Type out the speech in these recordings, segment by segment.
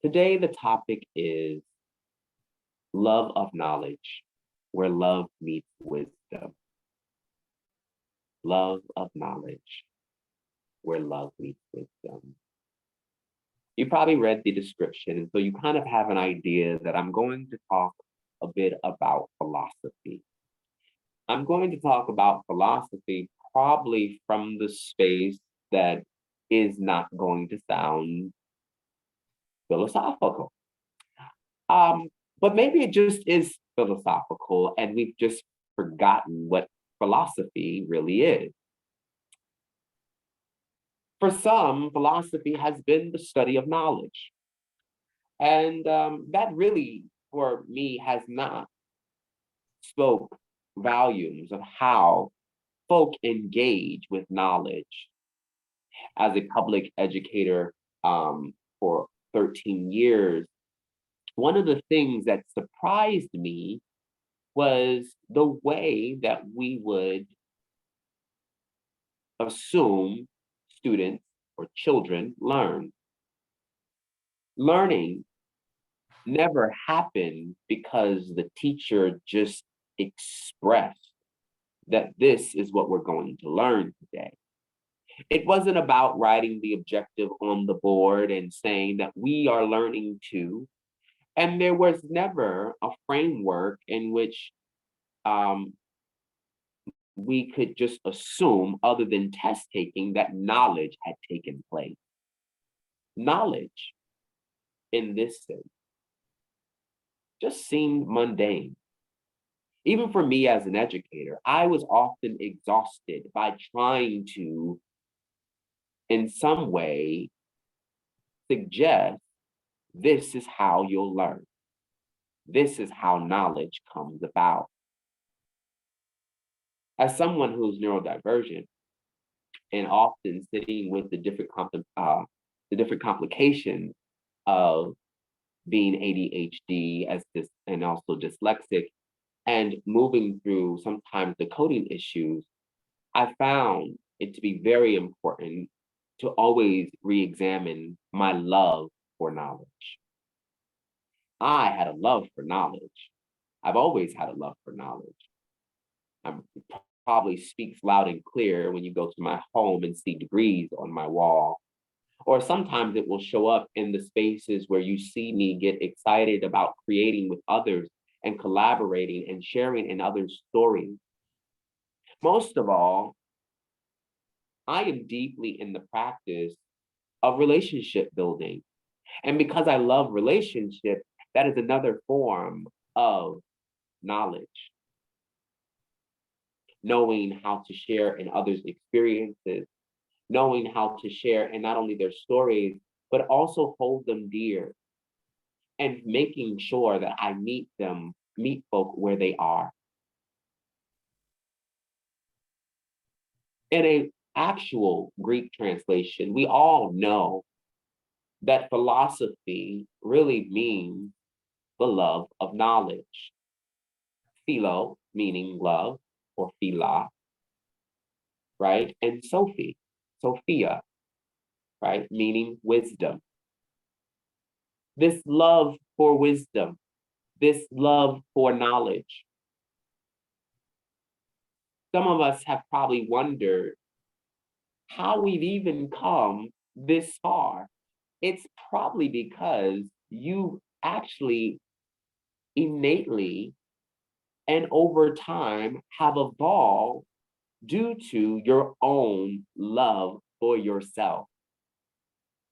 Today, the topic is love of knowledge, where love meets wisdom. Love of knowledge, where love meets wisdom. You probably read the description, and so you kind of have an idea that I'm going to talk a bit about philosophy. I'm going to talk about philosophy probably from the space that is not going to sound philosophical. Um, but maybe it just is philosophical and we've just forgotten what philosophy really is. For some, philosophy has been the study of knowledge. And that really, for me, has not spoke volumes of how folk engage with knowledge. As a public educator for 13 years, one of the things that surprised me was the way that we would assume students or children learn. Learning never happened because the teacher just expressed that this is what we're going to learn today. It wasn't about writing the objective on the board and saying that we are learning to. And there was never a framework in which we could just assume, other than test taking, that knowledge had taken place. Knowledge, in this sense, just seemed mundane. Even for me as an educator, I was often exhausted by trying to, in some way, suggest this is how you'll learn. This is how knowledge comes about. As someone who's neurodivergent and often sitting with the different complications of being ADHD and also dyslexic, and moving through sometimes the coding issues, I found it to be very important to always re-examine my love for knowledge. I had a love for knowledge. I've always had a love for knowledge. Probably speaks loud and clear when you go to my home and see degrees on my wall. Or sometimes it will show up in the spaces where you see me get excited about creating with others and collaborating and sharing in others' stories. Most of all, I am deeply in the practice of relationship building. And because I love relationships, that is another form of knowledge. Knowing how to share in others' experiences, knowing how to share in not only their stories, but also hold them dear, and making sure that I meet folk where they are. In a actual Greek translation, we all know that philosophy really means the love of knowledge. Philo, meaning love, or phila, right? And Sophia, right? Meaning wisdom. This love for wisdom, this love for knowledge. Some of us have probably wondered how we've even come this far. It's probably because you actually innately and over time have evolved due to your own love for yourself.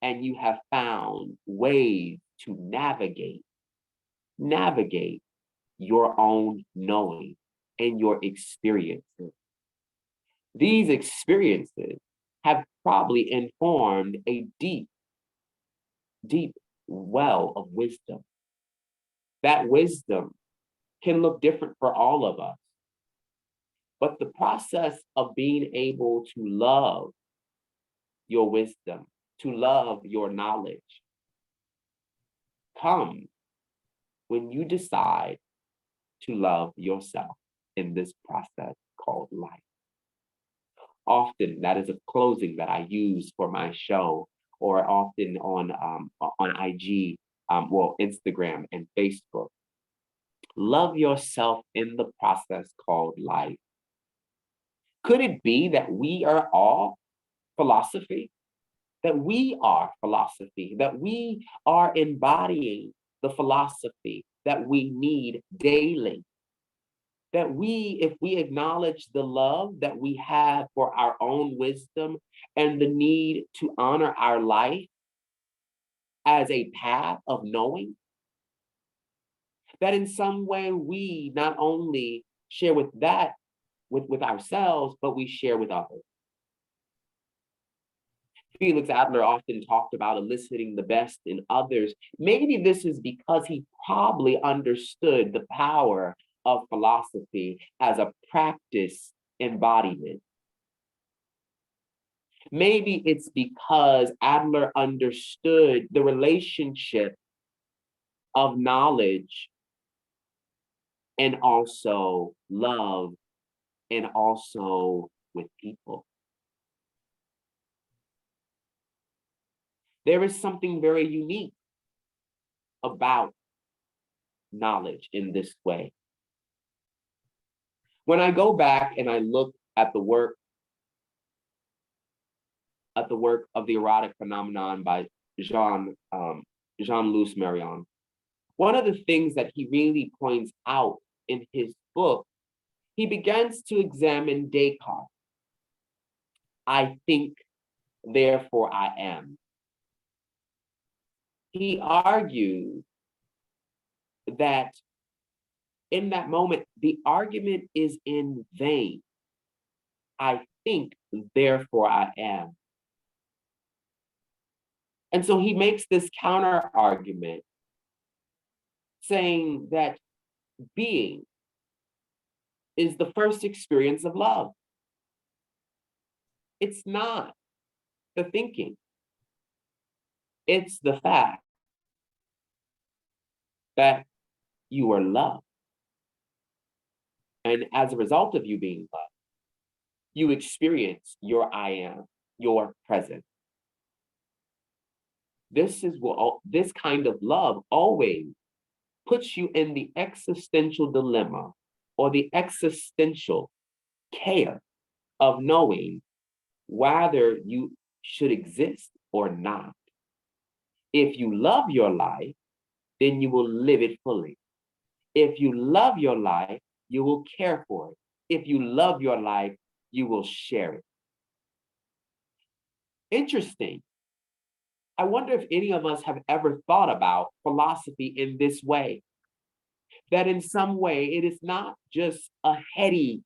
And you have found ways to navigate your own knowing and your experiences. These experiences have probably informed a deep well of wisdom. That wisdom can look different for all of us. But the process of being able to love your wisdom, to love your knowledge, comes when you decide to love yourself in this process called life. Often that is a closing that I use for my show, or often on IG. Instagram and Facebook. Love yourself in the process called life. Could it be that we are all philosophy? That we are philosophy, that we are embodying the philosophy that we need daily. That if we acknowledge the love that we have for our own wisdom and the need to honor our life as a path of knowing, that in some way we not only share with that with ourselves, but we share with others. Felix Adler often talked about eliciting the best in others. Maybe this is because he probably understood the power of philosophy as a practice embodiment. Maybe it's because Adler understood the relationship of knowledge and also love and also with people. There is something very unique about knowledge in this way. When I go back and I look at the work of the erotic phenomenon by Jean-Louis Marion, one of the things that he really points out in his book, he begins to examine Descartes. I think, therefore I am. He argues that in that moment, the argument is in vain. I think, therefore I am. And so he makes this counter argument saying that being is the first experience of love. It's not the thinking. It's the fact that you are loved. And as a result of you being loved, you experience your I am, your presence. This kind of love always puts you in the existential dilemma or the existential care of knowing whether you should exist or not. If you love your life, then you will live it fully. If you love your life, you will care for it. If you love your life, you will share it. Interesting. I wonder if any of us have ever thought about philosophy in this way. That in some way, it is not just a heady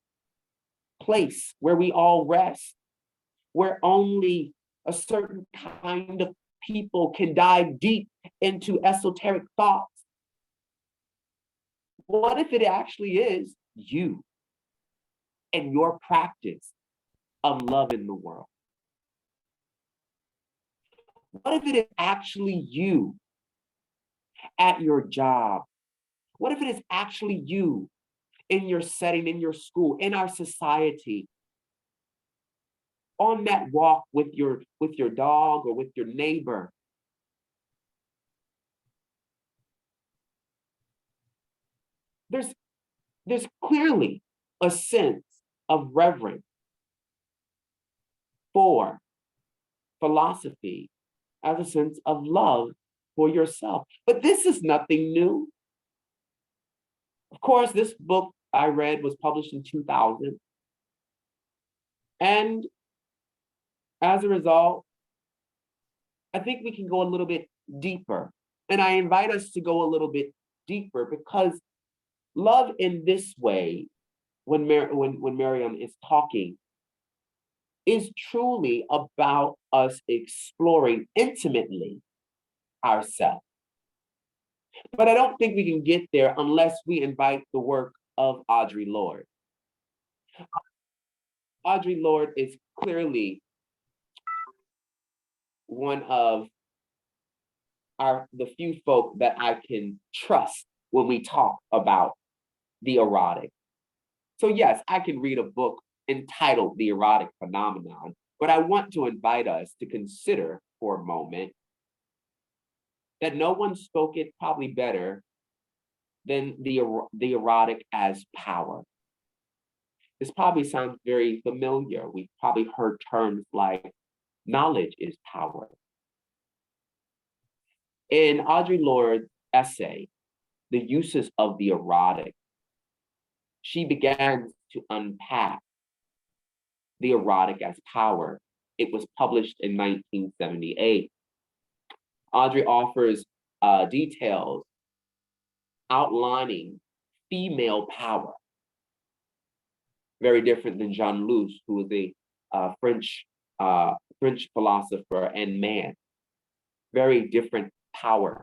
place where we all rest, where only a certain kind of people can dive deep into esoteric thoughts. What if it actually is you and your practice of love in the world? What if it is actually you at your job? What if it is actually you in your setting, in your school, in our society, on that walk with your dog or with your neighbor? There's clearly a sense of reverence for philosophy as a sense of love for yourself. But this is nothing new. Of course, this book I read was published in 2000. And as a result, I think we can go a little bit deeper. And I invite us to go a little bit deeper because love in this way, when Miriam is talking, is truly about us exploring intimately ourselves. But I don't think we can get there unless we invite the work of Audre Lorde. Audre Lorde is clearly one of the few folk that I can trust when we talk about the erotic. So yes, I can read a book entitled The Erotic Phenomenon, but I want to invite us to consider for a moment that no one spoke it probably better than the erotic as power. This probably sounds very familiar. We've probably heard terms like knowledge is power. In Audre Lorde's essay, The Uses of the Erotic, she began to unpack the erotic as power. It was published in 1978. Audre offers details outlining female power, very different than Jean Luce, who was a French philosopher and man. Very different power.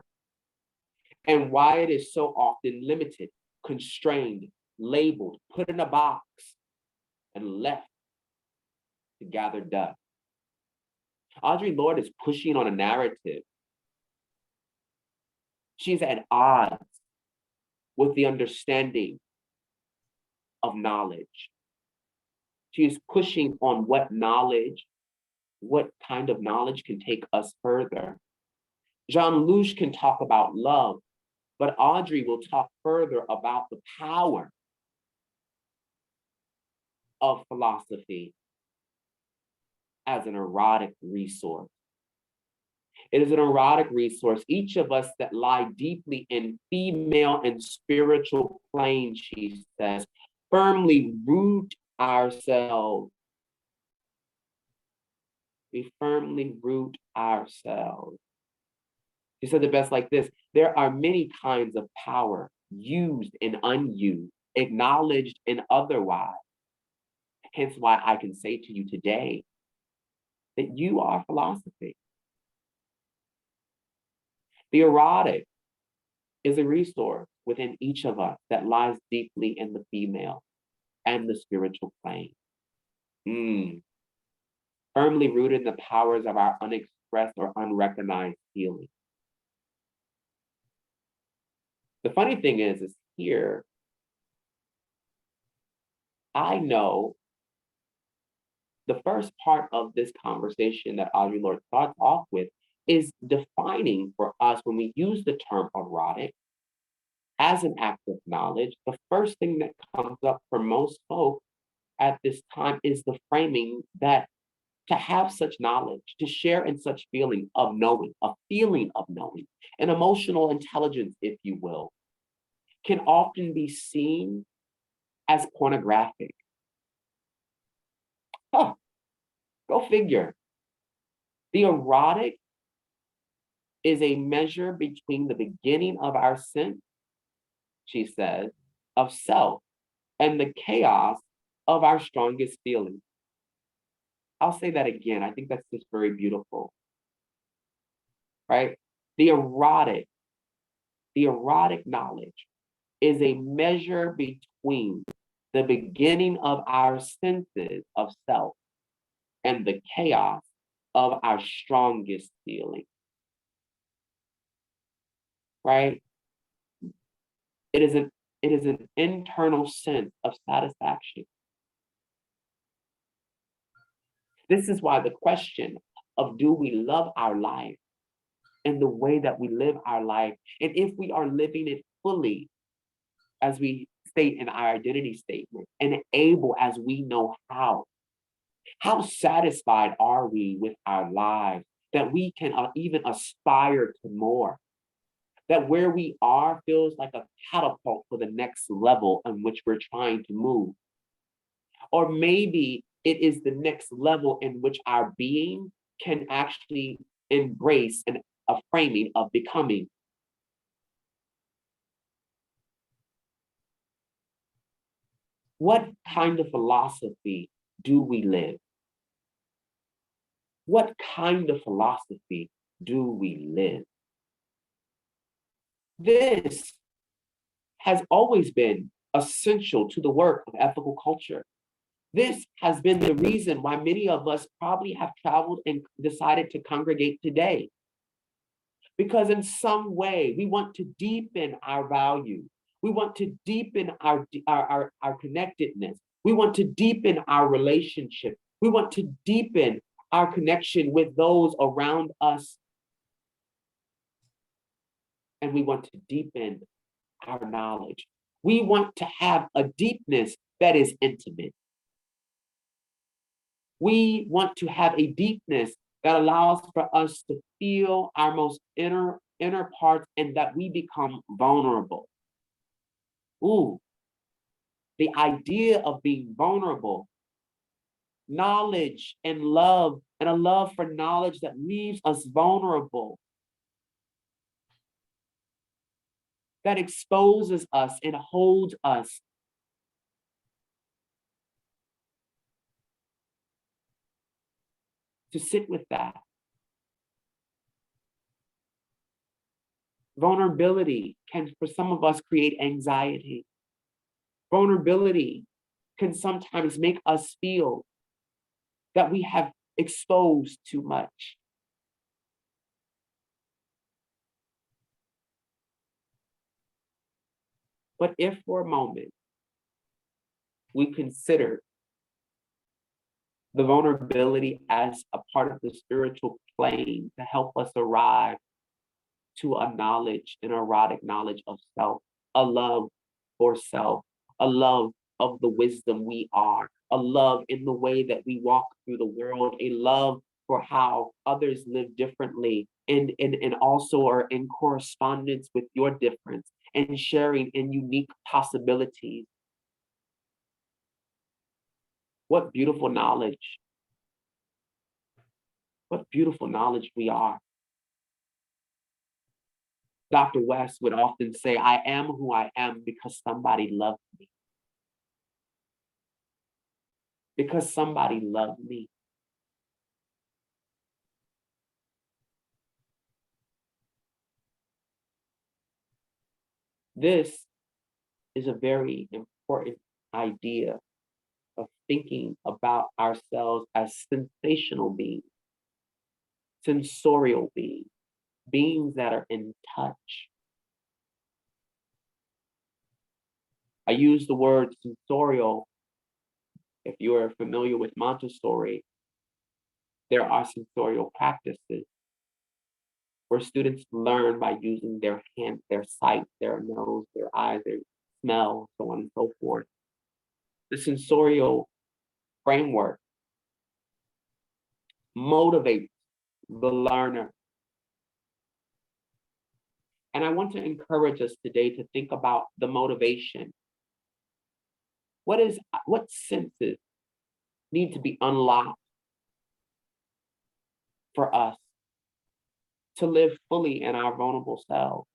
And why it is so often limited, constrained, labeled, put in a box, and left to gather dust. Audre Lorde is pushing on a narrative. She's at odds with the understanding of knowledge. She is pushing on what kind of knowledge can take us further. Jean Luce can talk about love, but Audre will talk further about the power of philosophy as an erotic resource. It is an erotic resource, each of us that lie deeply in female and spiritual planes, she says, firmly root ourselves. We firmly root ourselves. She said it best like this: there are many kinds of power, used and unused, acknowledged and otherwise. Hence why I can say to you today that you are philosophy. The erotic is a resource within each of us that lies deeply in the female and the spiritual plane. Firmly rooted in the powers of our unexpressed or unrecognized healing. The funny thing is here, I know the first part of this conversation that Audre Lorde starts off with is defining for us when we use the term erotic as an act of knowledge. The first thing that comes up for most folk at this time is the framing that to have such knowledge, to share in such feeling of knowing, a feeling of knowing, an emotional intelligence, if you will, can often be seen as pornographic. Go figure. The erotic is a measure between the beginning of our sense, she says, of self and the chaos of our strongest feelings. I'll say that again. I think that's just very beautiful, right? The erotic knowledge is a measure between the beginning of our senses of self and the chaos of our strongest feeling, right? It is an internal sense of satisfaction. This is why the question of do we love our life and the way that we live our life, and if we are living it fully, as we state in our identity statement, and able as we know how satisfied are we with our lives that we can even aspire to more? That where we are feels like a catapult for the next level on which we're trying to move. Or maybe it is the next level in which our being can actually embrace a framing of becoming. What kind of philosophy do we live? What kind of philosophy do we live? This has always been essential to the work of ethical culture. This has been the reason why many of us probably have traveled and decided to congregate today. Because in some way, we want to deepen our value. We want to deepen our connectedness. We want to deepen our relationship. We want to deepen our connection with those around us. and we want to deepen our knowledge. We want to have a deepness that is intimate. We want to have a deepness that allows for us to feel our most inner parts and that we become vulnerable. Ooh, the idea of being vulnerable, knowledge and love, and a love for knowledge that leaves us vulnerable, that exposes us and holds us. To sit with that. Vulnerability can, for some of us, create anxiety. Vulnerability can sometimes make us feel that we have exposed too much. But if for a moment we consider the vulnerability as a part of the spiritual plane to help us arrive to a knowledge, an erotic knowledge of self, a love for self, a love of the wisdom we are, a love in the way that we walk through the world, a love for how others live differently, and also are in correspondence with your difference and sharing in unique possibilities. What beautiful knowledge. What beautiful knowledge we are. Dr. West would often say, I am who I am because somebody loved me. Because somebody loved me. This is a very important idea of thinking about ourselves as sensational beings, sensorial beings, beings that are in touch. I use the word sensorial. If you are familiar with Montessori, there are sensorial practices where students learn by using their hands, their sight, their nose, their eyes, their smell, so on and so forth. The sensorial framework motivates the learner. And I want to encourage us today to think about the motivation. What senses need to be unlocked for us to live fully in our vulnerable selves,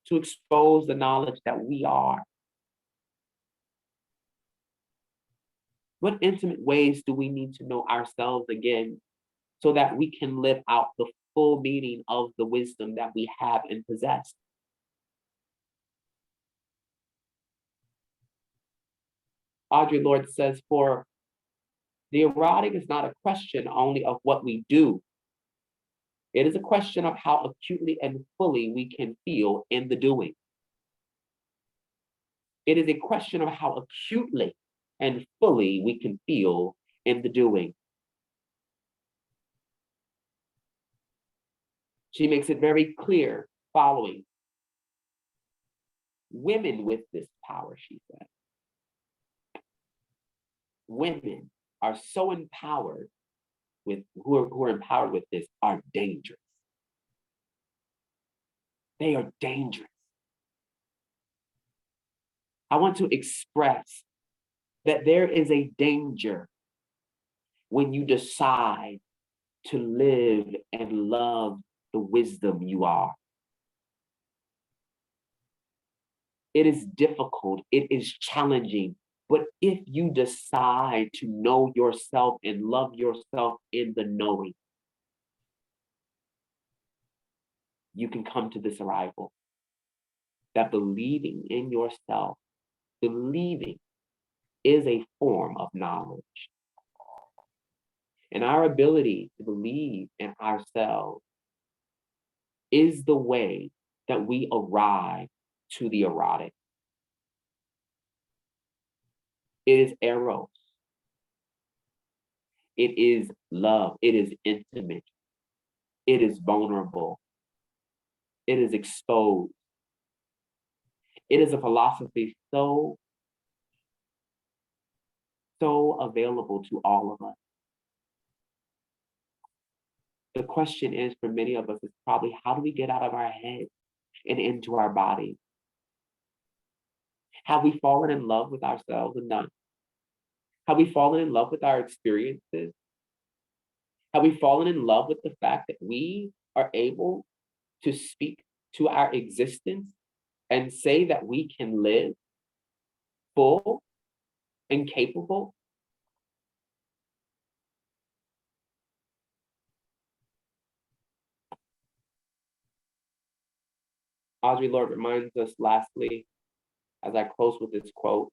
to expose the knowledge that we are? What intimate ways do we need to know ourselves again so that we can live out the full meaning of the wisdom that we have and possess? Audre Lorde says, for the erotic is not a question only of what we do. It is a question of how acutely and fully we can feel in the doing. It is a question of how acutely and fully we can feel in the doing. She makes it very clear following. Women with this power, she said. Women are so empowered with, who are empowered with this, are dangerous. They are dangerous. I want to express that there is a danger when you decide to live and love the wisdom you are. It is difficult, it is challenging, but if you decide to know yourself and love yourself in the knowing, you can come to this arrival that believing in yourself, believing is a form of knowledge. And our ability to believe in ourselves is the way that we arrive to the erotic. It is eros. It is love. It is intimate. It is vulnerable. It is exposed. It is a philosophy so available to all of us. The question is, for many of us, is probably, how do we get out of our head and into our body? Have we fallen in love with ourselves enough? Have we fallen in love with our experiences? Have we fallen in love with the fact that we are able to speak to our existence and say that we can live full and capable? Audre Lorde reminds us, lastly, as I close with this quote,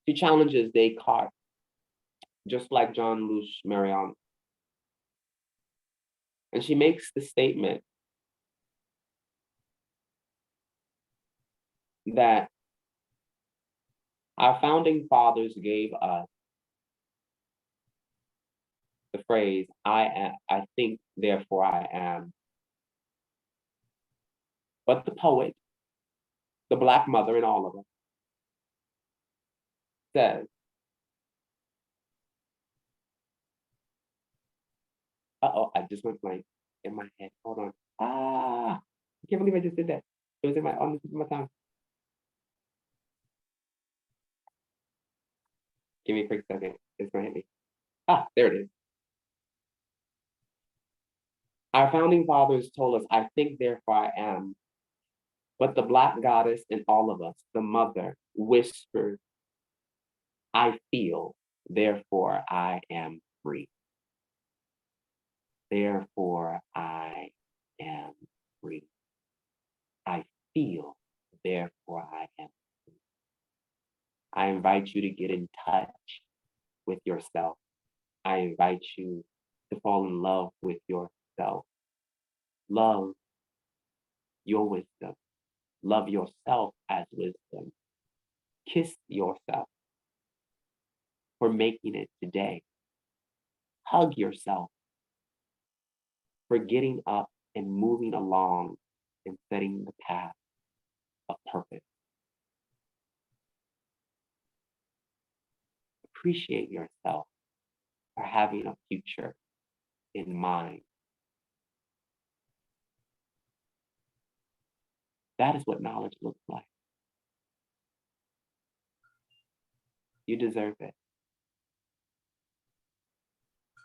she challenges Descartes, just like John Luce Marion. And she makes the statement that our founding fathers gave us the phrase, I think, therefore I am. But the poet, the Black mother in all of us, says, uh-oh, I just went blank in my head. Hold on. I can't believe I just did that. It was on the tip of my tongue. Give me a quick second. It's gonna hit me. There it is. Our founding fathers told us, I think, therefore I am. But the Black goddess in all of us, the mother, whispered, I feel, therefore I am free. Therefore I am free. I feel, therefore I am free. I invite you to get in touch with yourself. I invite you to fall in love with yourself. Love your wisdom. Love yourself as wisdom. Kiss yourself for making it today. Hug yourself for getting up and moving along and setting the path of purpose. Appreciate yourself for having a future in mind. That is what knowledge looks like. You deserve it.